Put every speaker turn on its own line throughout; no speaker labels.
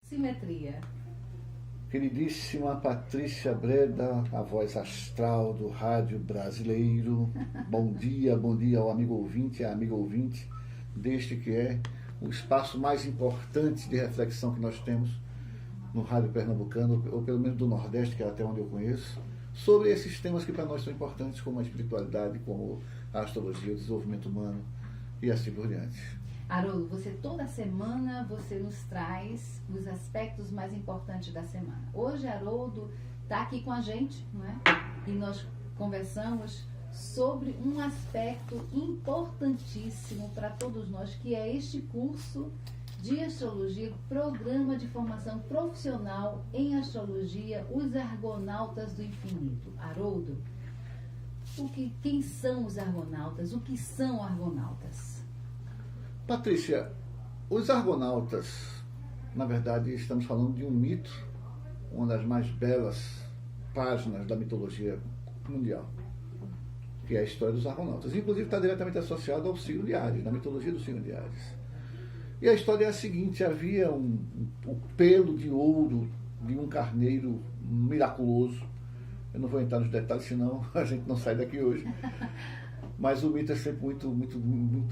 Simetria.
Queridíssima Patrícia Breda, a voz astral do rádio brasileiro. Bom dia ao amigo ouvinte e à amiga ouvinte deste que é o espaço mais importante de reflexão que nós temos no rádio pernambucano, ou pelo menos do Nordeste, que é até onde eu conheço, sobre esses temas que para nós são importantes, como a espiritualidade, como a astrologia, o desenvolvimento humano e assim por diante.
Haroldo, toda semana você nos traz os aspectos mais importantes da semana. Hoje, Haroldo está aqui com a gente, não é? E nós conversamos sobre um aspecto importantíssimo para todos nós, que é este curso de astrologia, programa de formação profissional em astrologia, os Argonautas do Infinito. Haroldo, quem são os argonautas? O que são argonautas?
Patrícia, os argonautas, na verdade, estamos falando de um mito, uma das mais belas páginas da mitologia mundial, que é a história dos argonautas. Inclusive está diretamente associado ao signo de Áries, na mitologia do signo de Áries. E a história é a seguinte: havia um pelo de ouro de um carneiro miraculoso. Eu não vou entrar nos detalhes, senão a gente não sai daqui hoje. Mas o mito é sempre muito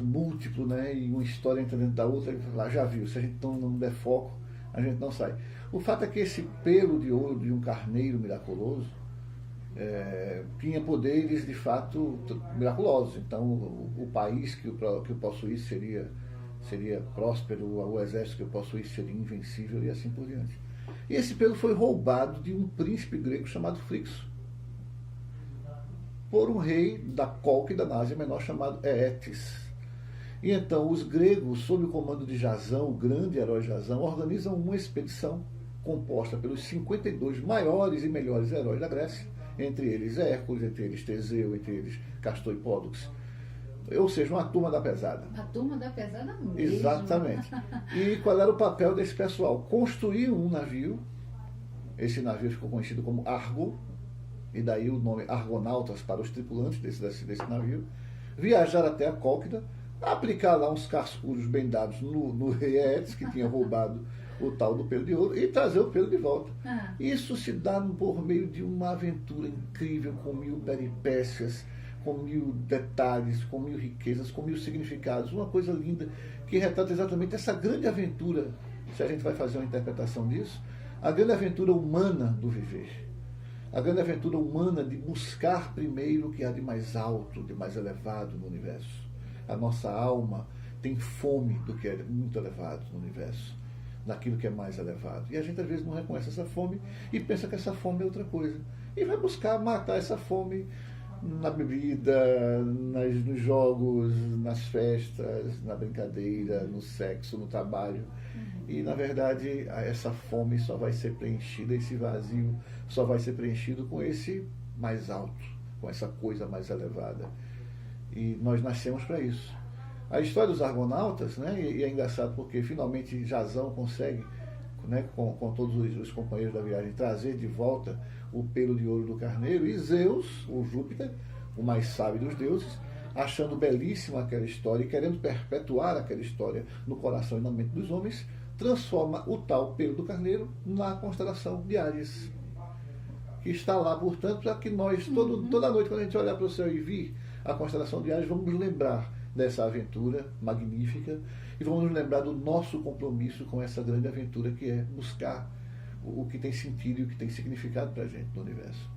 múltiplo, né? E uma história entra dentro da outra, ele fala, já viu, se a gente não der foco, a gente não sai. O fato é que esse pelo de ouro de um carneiro miraculoso tinha poderes, de fato, miraculosos. Então, o país que o possuísse seria próspero, o exército que o possuísse seria invencível e assim por diante. E esse pelo foi roubado de um príncipe grego chamado Frixo, por um rei da Cólquida da Ásia Menor chamado Éetes. E então os gregos, sob o comando de Jasão, o grande herói Jasão, organizam uma expedição composta pelos 52 maiores e melhores heróis da Grécia, entre eles Hércules, entre eles Teseu, entre eles Castor e Pórdox. Ou seja, uma turma da pesada.
A turma da pesada mesmo.
Exatamente. E qual era o papel desse pessoal? Construir um navio. Esse navio ficou conhecido como Argo, e daí o nome Argonautas para os tripulantes desse navio, viajar até a Cólquida, aplicar lá uns cascudos bem dados no rei Éetes, que tinha roubado o tal do pelo de ouro, e trazer o pelo de volta. Isso se dá por meio de uma aventura incrível, com 1000 peripécias, com 1000 detalhes, com 1000 riquezas, com 1000 significados, uma coisa linda, que retrata exatamente essa grande aventura, se a gente vai fazer uma interpretação disso, a grande aventura humana do viver. A grande aventura humana de buscar primeiro o que há de mais alto, de mais elevado no universo. A nossa alma tem fome do que é muito elevado no universo, daquilo que é mais elevado. E a gente às vezes não reconhece essa fome e pensa que essa fome é outra coisa. E vai buscar matar essa fome na bebida, nos jogos, nas festas, na brincadeira, no sexo, no trabalho. E, na verdade, essa fome só vai ser preenchida, esse vazio só vai ser preenchido com esse mais alto, com essa coisa mais elevada. E nós nascemos para isso. A história dos argonautas, né, e é engraçado porque finalmente Jasão consegue, né, com todos os companheiros da viagem, trazer de volta o pelo de ouro do carneiro, e Zeus, o Júpiter, o mais sábio dos deuses, achando belíssima aquela história e querendo perpetuar aquela história no coração e na mente dos homens, transforma o tal pelo do carneiro na constelação de Áries, que está lá, portanto, para que nós, toda noite, quando a gente olhar para o céu e vir a constelação de Áries, vamos nos lembrar dessa aventura magnífica e vamos nos lembrar do nosso compromisso com essa grande aventura, que é buscar o que tem sentido e o que tem significado para a gente no universo.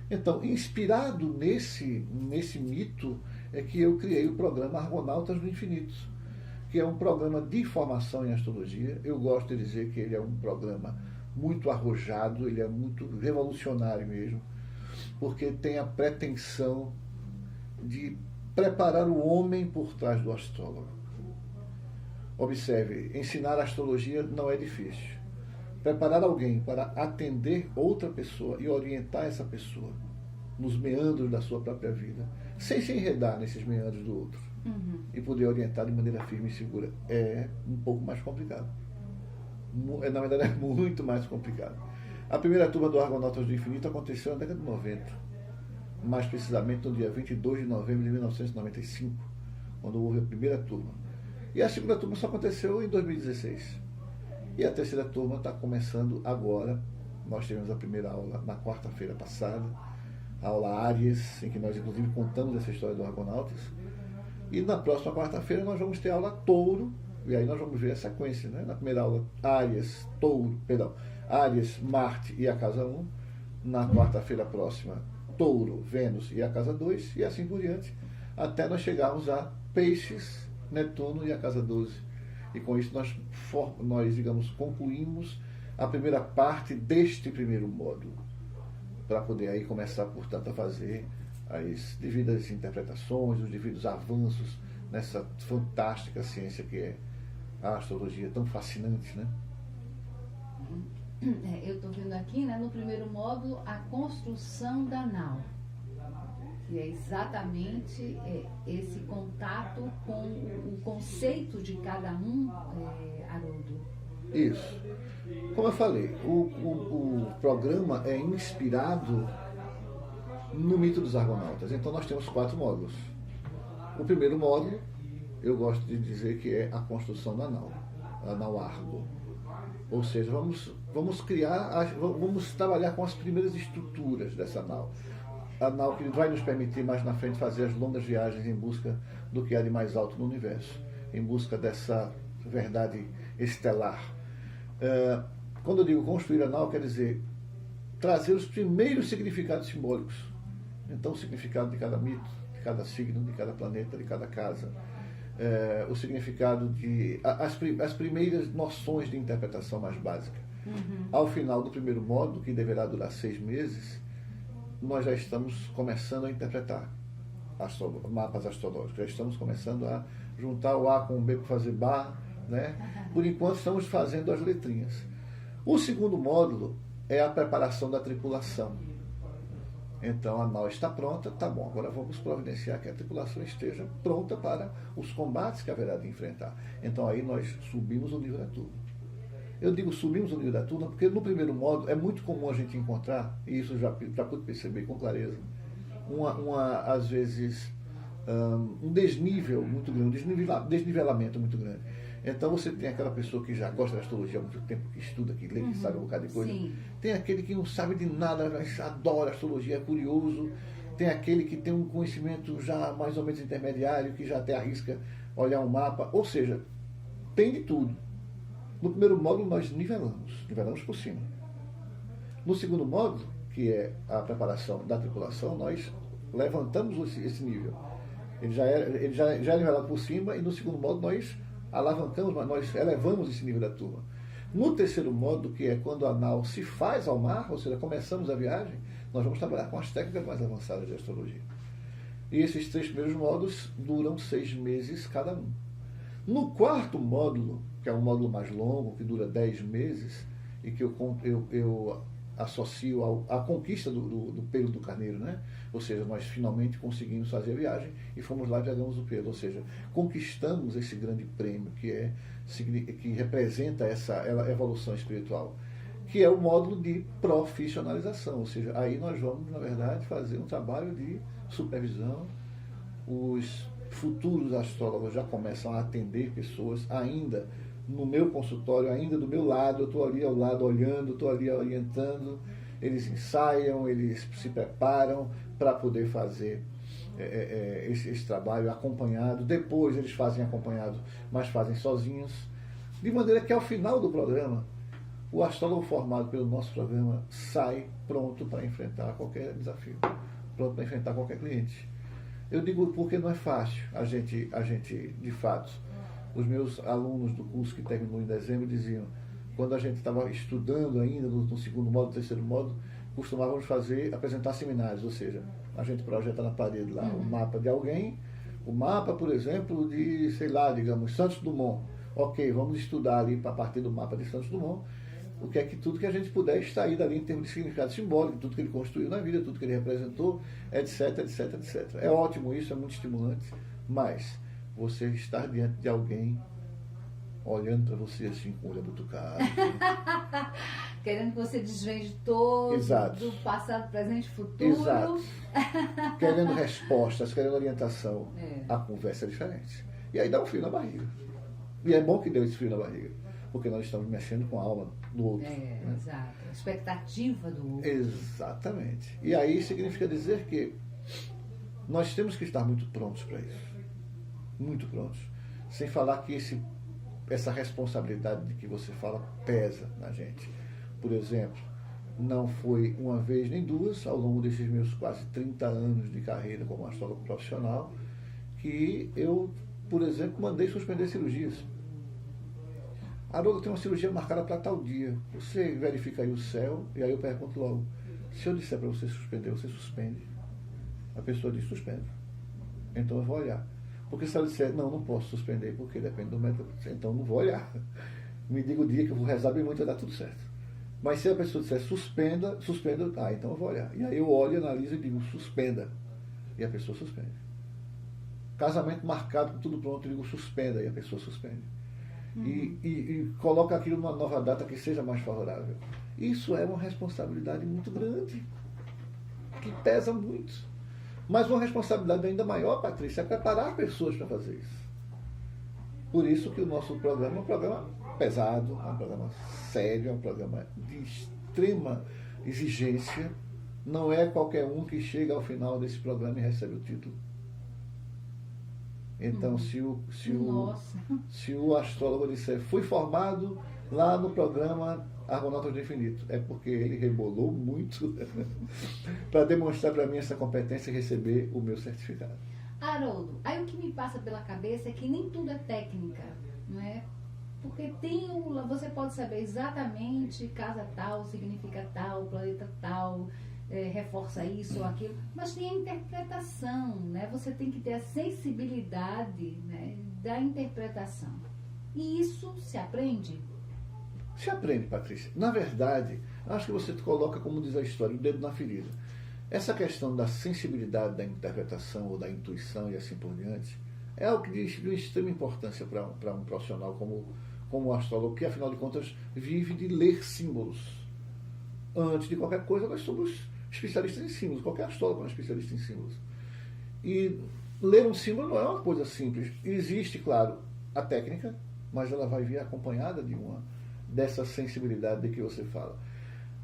Então, inspirado nesse mito, é que eu criei o programa Argonautas do Infinito, que é um programa de formação em astrologia. Eu gosto de dizer que ele é um programa muito arrojado, ele é muito revolucionário mesmo, porque tem a pretensão de preparar o homem por trás do astrólogo. Observe, ensinar astrologia não é difícil. Preparar alguém para atender outra pessoa e orientar essa pessoa nos meandros da sua própria vida, sem se enredar nesses meandros do outro, e poder orientar de maneira firme e segura. É um pouco mais complicado. Na verdade, é muito mais complicado. A primeira turma do Argonautas do Infinito aconteceu na década de 90, mais precisamente no dia 22 de novembro de 1995, quando houve a primeira turma. E a segunda turma só aconteceu em 2016. E a terceira turma está começando agora. Nós tivemos a primeira aula na quarta-feira passada, a aula Áries, em que nós inclusive contamos essa história do Argonautas. E na próxima quarta-feira nós vamos ter a aula Touro, e aí nós vamos ver a sequência, né? Na primeira aula, Áries, Touro, Áries, Marte e a casa 1. Na quarta-feira próxima, Touro, Vênus e a casa 2, e assim por diante, até nós chegarmos a Peixes, Netuno e a casa 12. E com isso nós digamos, concluímos a primeira parte deste primeiro módulo, para poder aí começar, portanto, a fazer as devidas interpretações, os devidos avanços nessa fantástica ciência que é a astrologia, tão fascinante, né?
Eu estou vendo aqui, né, no primeiro módulo, a construção da nau, que é exatamente esse contato com o conceito de cada um, Haroldo.
Isso. Como eu falei, o programa é inspirado no mito dos Argonautas. Então nós temos 4 módulos. O primeiro módulo, eu gosto de dizer que é a construção da nau, a nau Argo. Ou seja, vamos trabalhar com as primeiras estruturas dessa nau. A nau que vai nos permitir mais na frente fazer as longas viagens em busca do que há de mais alto no universo, em busca dessa verdade estelar. Quando eu digo construir a nau, quer dizer trazer os primeiros significados simbólicos. Então, o significado de cada mito, de cada signo, de cada planeta, de cada casa. O significado de... As primeiras noções de interpretação mais básica. Ao final do primeiro módulo, que deverá durar 6 meses, nós já estamos começando a interpretar mapas astrológicos. Já estamos começando a juntar o A com o B para fazer Bar, né? Por enquanto estamos fazendo as letrinhas. O segundo módulo é a preparação da tripulação. Então a nau está pronta, tá bom, agora vamos providenciar que a tripulação esteja pronta para os combates que haverá de enfrentar. Então aí nós subimos o nível da turma. Eu digo subimos o nível da turma porque no primeiro módulo é muito comum a gente encontrar, e isso já pude perceber com clareza, às vezes um desnível muito grande, desnivelamento muito grande. Então você tem aquela pessoa que já gosta da astrologia há muito tempo, que estuda, que lê, que sabe um bocado de coisa.
Sim.
Tem aquele que não sabe de nada, mas adora a astrologia, é curioso. Tem aquele que tem um conhecimento já mais ou menos intermediário, que já até arrisca olhar um mapa. Ou seja, tem de tudo. No primeiro módulo nós nivelamos por cima. No segundo módulo, que é a preparação da tripulação, nós levantamos esse nível. Ele já é nivelado por cima, e no segundo módulo nós alavancamos, mas nós elevamos esse nível da turma. No terceiro módulo, que é quando a nau se faz ao mar, ou seja, começamos a viagem, nós vamos trabalhar com as técnicas mais avançadas de astrologia. E esses 3 primeiros módulos duram 6 meses cada um. No quarto módulo, que é um módulo mais longo, que dura 10 meses, e que eu associo à conquista do pelo do carneiro, né? Ou seja, nós finalmente conseguimos fazer a viagem e fomos lá e pegamos o pelo. Ou seja, conquistamos esse grande prêmio que representa essa evolução espiritual, que é o módulo de profissionalização. Ou seja, aí nós vamos, na verdade, fazer um trabalho de supervisão. Os futuros astrólogos já começam a atender pessoas ainda no meu consultório, ainda do meu lado. Eu estou ali ao lado olhando, estou ali orientando. Eles ensaiam, eles se preparam para poder fazer esse trabalho acompanhado. Depois eles fazem acompanhado, mas fazem sozinhos. De maneira que ao final do programa, o astrólogo formado pelo nosso programa sai pronto para enfrentar qualquer desafio, pronto para enfrentar qualquer cliente. Eu digo porque não é fácil. A gente, de fato, os meus alunos do curso que terminou em dezembro diziam, quando a gente estava estudando ainda no segundo módulo, terceiro módulo, costumávamos apresentar seminários, ou seja, a gente projeta na parede lá um mapa de alguém, o mapa, por exemplo, de, sei lá, digamos, Santos Dumont. Ok, vamos estudar ali a partir do mapa de Santos Dumont, o que é que tudo que a gente puder extrair dali em termos de significado simbólico, tudo que ele construiu na vida, tudo que ele representou, etc, etc, etc. É ótimo isso, é muito estimulante, mas você estar diante de alguém olhando para você assim com o olho abutucado.
Querendo que você desvende todo,
Exato.
do passado, presente e futuro.
Exato. Querendo respostas, querendo orientação.
É.
A conversa é diferente. E aí dá um frio na barriga. E é bom que deu esse frio na barriga, porque nós estamos mexendo com a alma do outro. Né?
Exato. A expectativa do outro.
Exatamente. E aí significa dizer que nós temos que estar muito prontos para isso. Muito prontos. Sem falar que essa responsabilidade de que você fala pesa na gente. Por exemplo, não foi uma vez nem duas, ao longo desses meus quase 30 anos de carreira como astrólogo profissional, que eu, por exemplo, mandei suspender cirurgias. Haroldo, tem uma cirurgia marcada para tal dia. Você verifica aí o céu, e aí eu pergunto logo, se eu disser para você suspender, você suspende? A pessoa diz, suspende. Então eu vou olhar. Porque se ela disser, não posso suspender, porque depende do método, então não vou olhar. Me diga o dia que eu vou rezar bem muito, vai dar tudo certo. Mas se a pessoa disser, suspenda, então eu vou olhar. E aí eu olho, analiso e digo, suspenda. E a pessoa suspende. Casamento marcado, com tudo pronto, eu digo, suspenda, e a pessoa suspende. E coloca aquilo numa nova data que seja mais favorável. Isso é uma responsabilidade muito grande, que pesa muito. Mas uma responsabilidade ainda maior, Patrícia, é preparar pessoas para fazer isso. Por isso que o nosso programa é um programa pesado, é um programa sério, é um programa de extrema exigência. Não é qualquer um que chega ao final desse programa e recebe o título. Então, se o astrólogo disser, fui formado lá no programa Argonautas do Infinito, é porque ele rebolou muito para demonstrar para mim essa competência e receber o meu certificado.
Haroldo, aí o que me passa pela cabeça é que nem tudo é técnica, não é? Porque você pode saber exatamente casa tal, significa tal, planeta tal, reforça isso ou aquilo, mas tem a interpretação, né? Você tem que ter a sensibilidade, né, da interpretação. E isso se aprende?
Se aprende, Patrícia. Na verdade, acho que você coloca, como diz a história, o dedo na ferida. Essa questão da sensibilidade da interpretação ou da intuição e assim por diante é algo de extrema importância para um profissional como o astrólogo, que afinal de contas vive de ler símbolos. Antes de qualquer coisa, nós somos especialistas em símbolos. Qualquer astrólogo é um especialista em símbolos. E ler um símbolo não é uma coisa simples. Existe, claro, a técnica, mas ela vai vir acompanhada dessa sensibilidade de que você fala.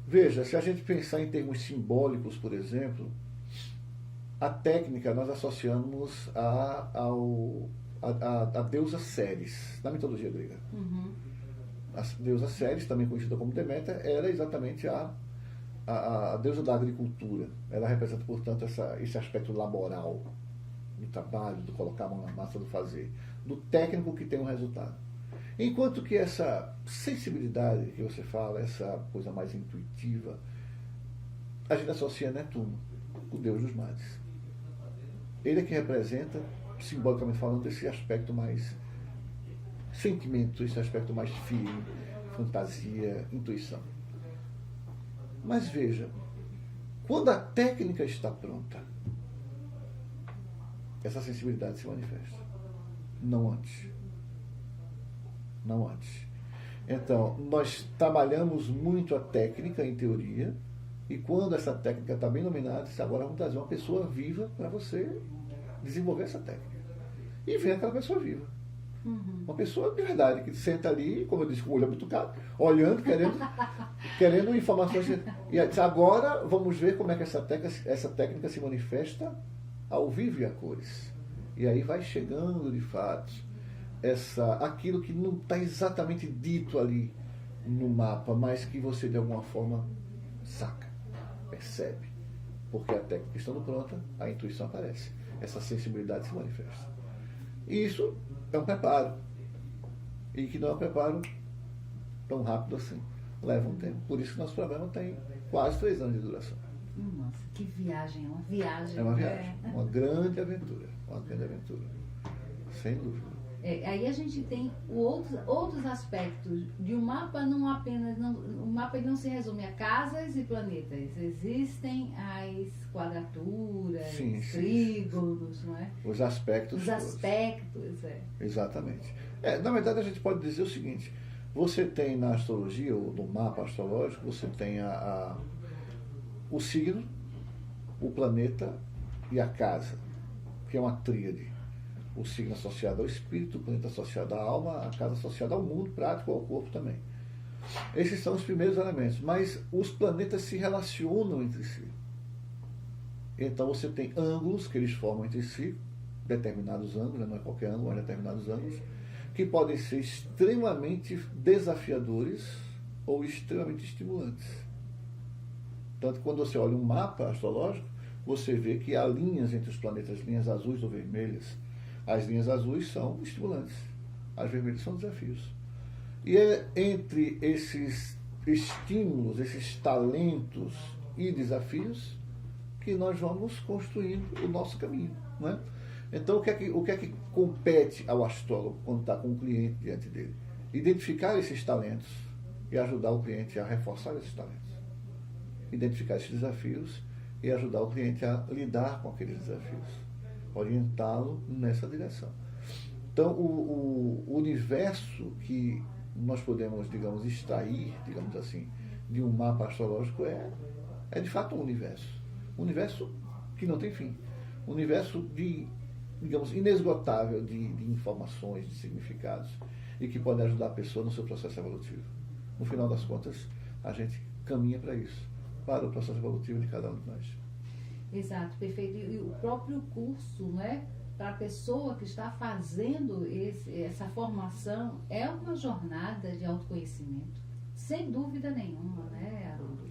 Veja, se a gente pensar em termos simbólicos, por exemplo, a técnica nós associamos a deusa Ceres, na mitologia grega.
Uhum.
A deusa Ceres, também conhecida como Deméter, era exatamente a deusa da agricultura. Ela representa, portanto, esse aspecto laboral, do trabalho, do colocar a mão na massa, do fazer, do técnico que tem um resultado. Enquanto que essa sensibilidade que você fala, essa coisa mais intuitiva, a gente associa a Netuno, o deus dos mares. Ele é que representa, simbolicamente falando, esse aspecto mais sentimento, esse aspecto mais firme, fantasia, intuição. Mas veja, quando a técnica está pronta, essa sensibilidade se manifesta. Não antes. Não antes. Então, nós trabalhamos muito a técnica em teoria, e quando essa técnica está bem dominada, agora vamos trazer uma pessoa viva para você desenvolver essa técnica. E vem aquela pessoa viva.
Uhum.
Uma pessoa de verdade, que senta ali, como eu disse, com o olho abutucado, olhando, querendo informações. E agora vamos ver como é que essa técnica se manifesta ao vivo e a cores. E aí vai chegando, de fato, aquilo que não está exatamente dito ali no mapa, mas que você de alguma forma saca, percebe. Porque a técnica estando pronta, a intuição aparece. Essa sensibilidade se manifesta. E isso é um preparo. E que não é um preparo tão rápido assim. Leva um tempo. Por isso que nosso programa tem quase 3 anos de duração.
Nossa, que viagem, é uma viagem.
É uma viagem, uma grande aventura. Uma grande aventura. Sem dúvida.
Aí a gente tem outros aspectos de um mapa, o mapa não se resume a casas e planetas. Existem as quadraturas, trígonos, não é?
Os aspectos.
Os aspectos,
Exatamente. Na verdade, a gente pode dizer o seguinte: você tem na astrologia, ou no mapa astrológico, você tem o signo, o planeta e a casa, que é uma tríade. O signo associado ao espírito, o planeta associado à alma, a casa associada ao mundo prático, ao corpo também. Esses são os primeiros elementos, mas os planetas se relacionam entre si. Então você tem ângulos que eles formam entre si, determinados ângulos, não é qualquer ângulo, mas determinados ângulos, que podem ser extremamente desafiadores ou extremamente estimulantes. Tanto que quando você olha um mapa astrológico, você vê que há linhas entre os planetas, linhas azuis ou vermelhas. As linhas azuis são estimulantes, as vermelhas são desafios. E é entre esses estímulos, esses talentos e desafios que nós vamos construindo o nosso caminho, não é? Então, o que é que compete ao astrólogo quando está com um cliente diante dele? Identificar esses talentos e ajudar o cliente a reforçar esses talentos. Identificar esses desafios e ajudar o cliente a lidar com aqueles desafios. Orientá-lo nessa direção. Então, o universo que nós podemos, digamos, extrair, digamos assim, de um mapa astrológico é de fato um universo. Um universo que não tem fim. Um universo digamos, inesgotável de informações, de significados, e que pode ajudar a pessoa no seu processo evolutivo. No final das contas, a gente caminha para isso, para o processo evolutivo de cada um de nós.
Exato, perfeito. E o próprio curso, não é? Para a pessoa que está fazendo essa formação, é uma jornada de autoconhecimento, sem dúvida nenhuma, né, Haroldo?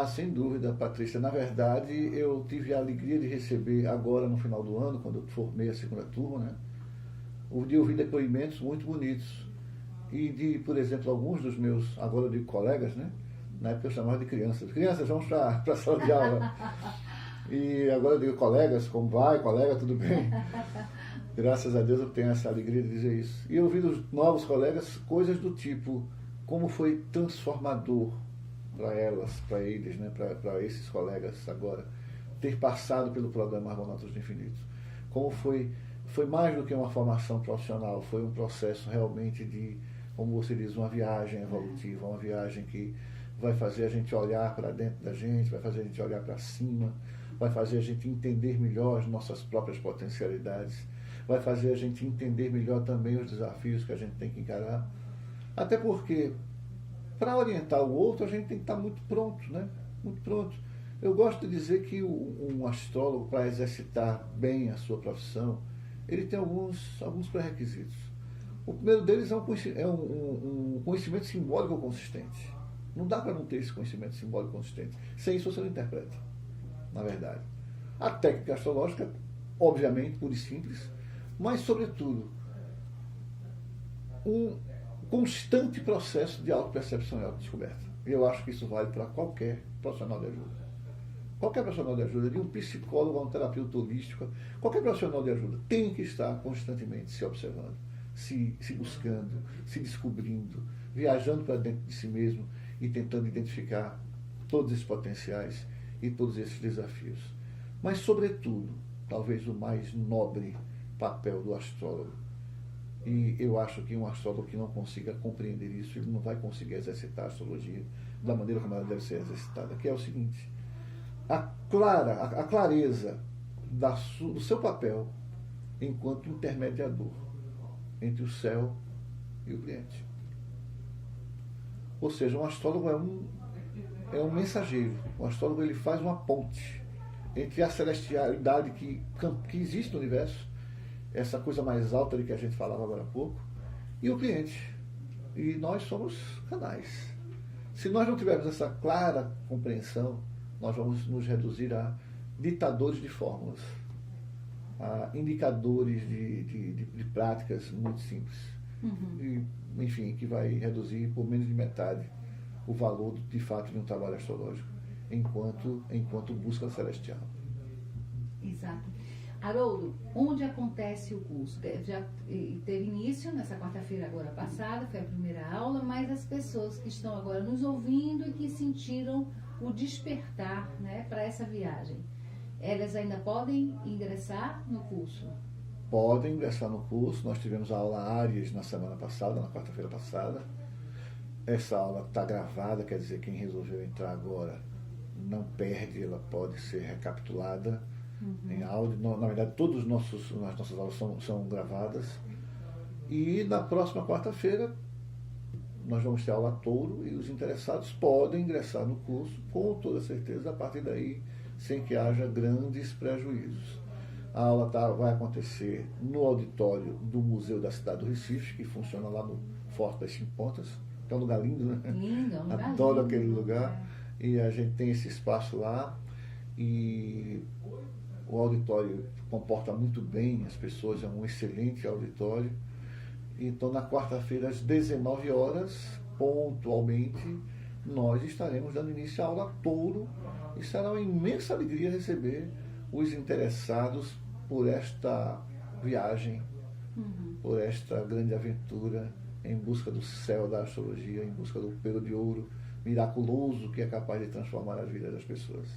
Sem dúvida, Patrícia. Na verdade, eu tive a alegria de receber agora, no final do ano, quando eu formei a segunda turma, né, de ouvir depoimentos muito bonitos. E de, por exemplo, alguns dos meus, agora eu digo colegas, né? Na época eu chamava de crianças. Crianças, vamos para a sala de aula. E agora eu digo colegas, como vai, colega, tudo bem? Graças a Deus eu tenho essa alegria de dizer isso. E eu ouvi dos novos colegas coisas do tipo, como foi transformador para elas, para eles, né, para esses colegas agora, ter passado pelo programa Argonautas do Infinito. Como foi mais do que uma formação profissional, foi um processo realmente de, como você diz, uma viagem evolutiva, uma viagem que vai fazer a gente olhar para dentro da gente, vai fazer a gente olhar para cima, vai fazer a gente entender melhor as nossas próprias potencialidades, vai fazer a gente entender melhor também os desafios que a gente tem que encarar. Até porque, para orientar o outro, a gente tem que estar muito pronto, né? Muito pronto. Eu gosto de dizer que um astrólogo, para exercitar bem a sua profissão, ele tem alguns pré-requisitos. O primeiro deles é um conhecimento simbólico consistente. Não dá para não ter esse conhecimento simbólico consistente. Sem isso você não interpreta, na verdade. A técnica astrológica, obviamente, pura e simples, mas, sobretudo, um constante processo de autopercepção e autodescoberta. E eu acho que isso vale para qualquer profissional de ajuda. Qualquer profissional de ajuda, de um psicólogo a um terapeuta holístico, qualquer profissional de ajuda tem que estar constantemente se observando, se buscando, se descobrindo, viajando para dentro de si mesmo e tentando identificar todos esses potenciais e todos esses desafios. Mas, sobretudo, talvez o mais nobre papel do astrólogo, e eu acho que um astrólogo que não consiga compreender isso, ele não vai conseguir exercitar a astrologia da maneira como ela deve ser exercitada, que é o seguinte: a clareza do seu papel enquanto intermediador entre o céu e o cliente. Ou seja, um astrólogo é um mensageiro. O astrólogo, ele faz uma ponte entre a celestialidade que existe no universo, essa coisa mais alta de que a gente falava agora há pouco, e o cliente. E nós somos canais. Se nós não tivermos essa clara compreensão, nós vamos nos reduzir a ditadores de fórmulas, a indicadores de práticas muito simples. E, enfim, que vai reduzir por menos de metade o valor, de fato, de um trabalho astrológico, enquanto busca celestial.
Exato. Haroldo, onde acontece o curso? Já teve início nessa quarta-feira agora passada, foi a primeira aula, mas as pessoas que estão agora nos ouvindo e que sentiram o despertar, né, para essa viagem, elas ainda podem ingressar no curso?
Podem ingressar no curso. Nós tivemos a aula Áries na semana passada, na quarta-feira passada. Essa aula está gravada, quer dizer, quem resolveu entrar agora não perde, ela pode ser recapitulada em áudio. Na verdade, todas as nossas aulas são gravadas. E na próxima quarta-feira nós vamos ter aula touro e os interessados podem ingressar no curso com toda certeza, a partir daí, sem que haja grandes prejuízos. A aula vai acontecer no auditório do Museu da Cidade do Recife, que funciona lá no Forte das Cinco Pontas, que é um lugar lindo, né?
Lindo, é um lugar
Adoro
lindo,
aquele lugar. E a gente tem esse espaço lá e o auditório comporta muito bem as pessoas, é um excelente auditório. Então, na quarta-feira, às 19 horas, pontualmente, nós estaremos dando início à aula touro e será uma imensa alegria receber os interessados por esta viagem, por esta grande aventura em busca do céu da astrologia, em busca do pelo de ouro miraculoso que é capaz de transformar a vida das pessoas.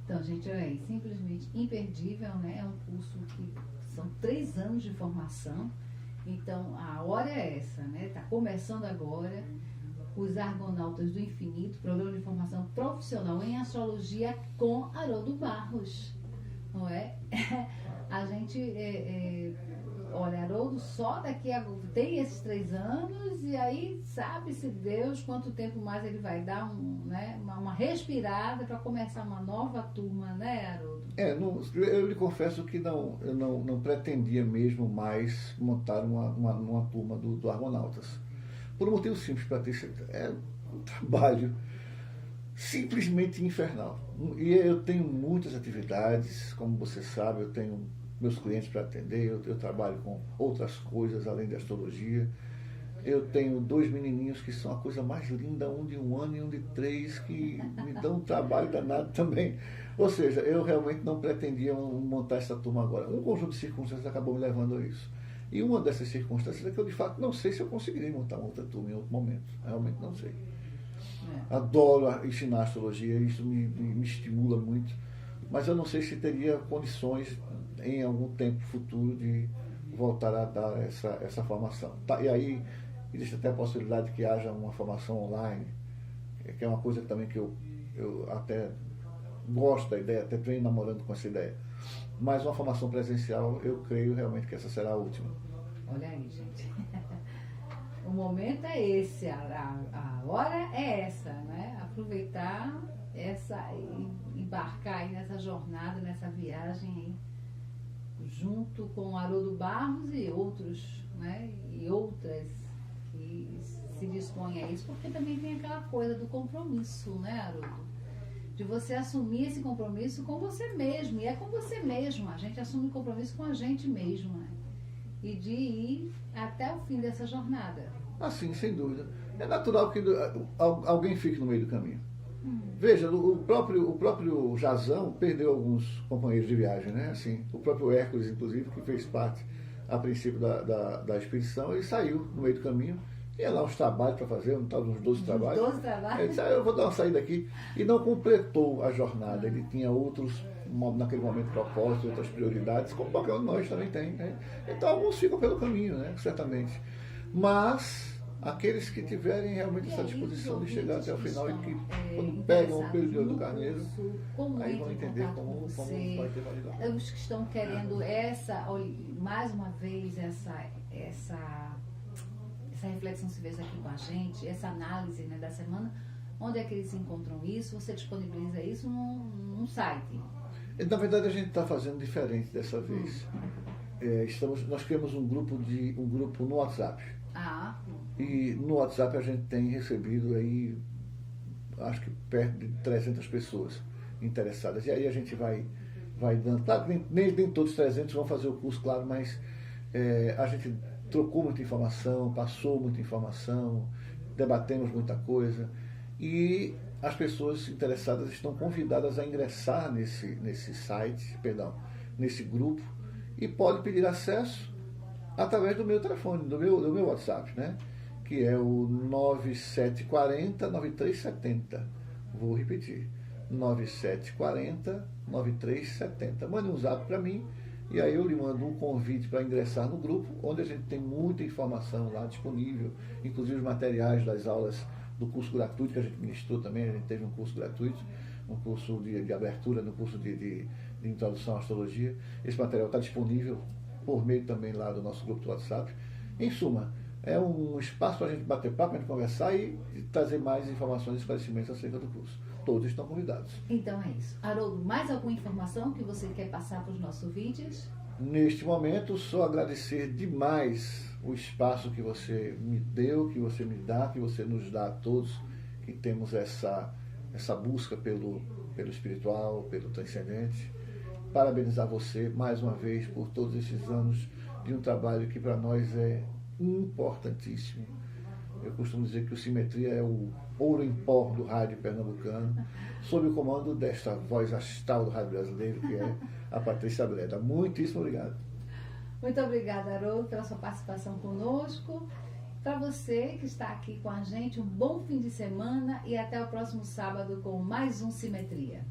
Então, gente, é simplesmente imperdível, né? É um curso que são 3 anos de formação. Então, a hora é essa, né? Está começando agora os Argonautas do Infinito, programa de formação profissional em astrologia com Haroldo Barros, não é? A gente, olha, Haroldo só daqui a... tem esses 3 anos e aí sabe-se Deus quanto tempo mais ele vai dar uma respirada para começar uma nova turma, né, Haroldo?
Eu lhe confesso que eu não pretendia mesmo mais montar uma turma do Argonautas. Por um motivo simples, Patrícia, é um trabalho simplesmente infernal. E eu tenho muitas atividades, como você sabe, eu tenho meus clientes para atender, eu trabalho com outras coisas além da astrologia. Eu tenho 2 menininhos que são a coisa mais linda, um de 1 ano e um de 3, que me dão um trabalho danado também. Ou seja, eu realmente não pretendia montar essa turma agora. Um conjunto de circunstâncias acabou me levando a isso. E uma dessas circunstâncias é que eu, de fato, não sei se eu conseguirei montar uma outra turma em outro momento. Realmente não sei. Adoro ensinar astrologia, isso me estimula muito. Mas eu não sei se teria condições, em algum tempo futuro, de voltar a dar essa formação. E aí, existe até a possibilidade de que haja uma formação online, que é uma coisa também que eu até gosto da ideia, até venho namorando com essa ideia. Mas uma formação presencial, eu creio realmente que essa será a última.
Olha aí, gente. O momento é esse, a hora é essa, né? Aproveitar embarcar aí nessa jornada, nessa viagem aí, junto com o Haroldo Barros e outros, né? E outras que se dispõem a isso, porque também tem aquela coisa do compromisso, né, Haroldo? De você assumir esse compromisso com você mesmo, e é com você mesmo, a gente assume compromisso com a gente mesmo, né? E de ir até o fim dessa jornada.
Assim, sem dúvida. É natural que alguém fique no meio do caminho. Veja, o próprio Jazão perdeu alguns companheiros de viagem, né? Assim, o próprio Hércules, inclusive, que fez parte, a princípio, da expedição, ele saiu no meio do caminho. Tinha lá uns trabalhos para fazer, uns 12 trabalhos.
12 trabalhos?
Ele disse, eu vou dar uma saída aqui. E não completou a jornada. Ele tinha outros, naquele momento, propósitos, outras prioridades, como qualquer um de nós também tem. Né? Então, alguns ficam pelo caminho, né? Certamente. Mas aqueles que tiverem realmente essa disposição de chegar até o final e que, quando pegam o pelo de ouro do carneiro, aí vão entender como vai ter validade.
Os que estão querendo mais uma vez, essa reflexão se fez aqui com a gente, essa análise, né, da semana, onde é que eles encontram isso? Você disponibiliza isso num site?
Na verdade, a gente está fazendo diferente dessa vez. Nós criamos um grupo no WhatsApp. E no WhatsApp a gente tem recebido aí, acho que perto de 300 pessoas interessadas. E aí a gente vai dando. Claro, nem todos os 300 vão fazer o curso, claro, mas a gente trocou muita informação, passou muita informação, debatemos muita coisa. E as pessoas interessadas estão convidadas a ingressar nesse site, nesse grupo e pode pedir acesso através do meu telefone, do meu WhatsApp, né? Que é o 9740-9370. Vou repetir, 9740-9370. Mande um zap para mim e aí eu lhe mando um convite para ingressar no grupo, onde a gente tem muita informação lá disponível, inclusive os materiais das aulas do curso gratuito que a gente ministrou também. A gente teve um curso gratuito, um curso de abertura, no curso de introdução à astrologia. Esse material está disponível por meio também lá do nosso grupo do WhatsApp. Em suma, é um espaço para a gente bater papo, para a gente conversar e trazer mais informações e esclarecimentos acerca do curso. Todos estão convidados.
Então é isso. Haroldo, mais alguma informação que você quer passar para os nossos vídeos?
Neste momento, só agradecer demais o espaço que você me deu, que você me dá, que você nos dá a todos, que temos essa busca pelo espiritual, pelo transcendente. Parabenizar você mais uma vez por todos esses anos de um trabalho que para nós é importantíssimo. Eu costumo dizer que o Simetria é o ouro em pó do rádio pernambucano, sob o comando desta voz astral do rádio brasileiro, que é a Patrícia Breda. Muitíssimo obrigado.
Muito obrigada, Haroldo, pela sua participação conosco. Para você que está aqui com a gente, um bom fim de semana e até o próximo sábado com mais um Simetria.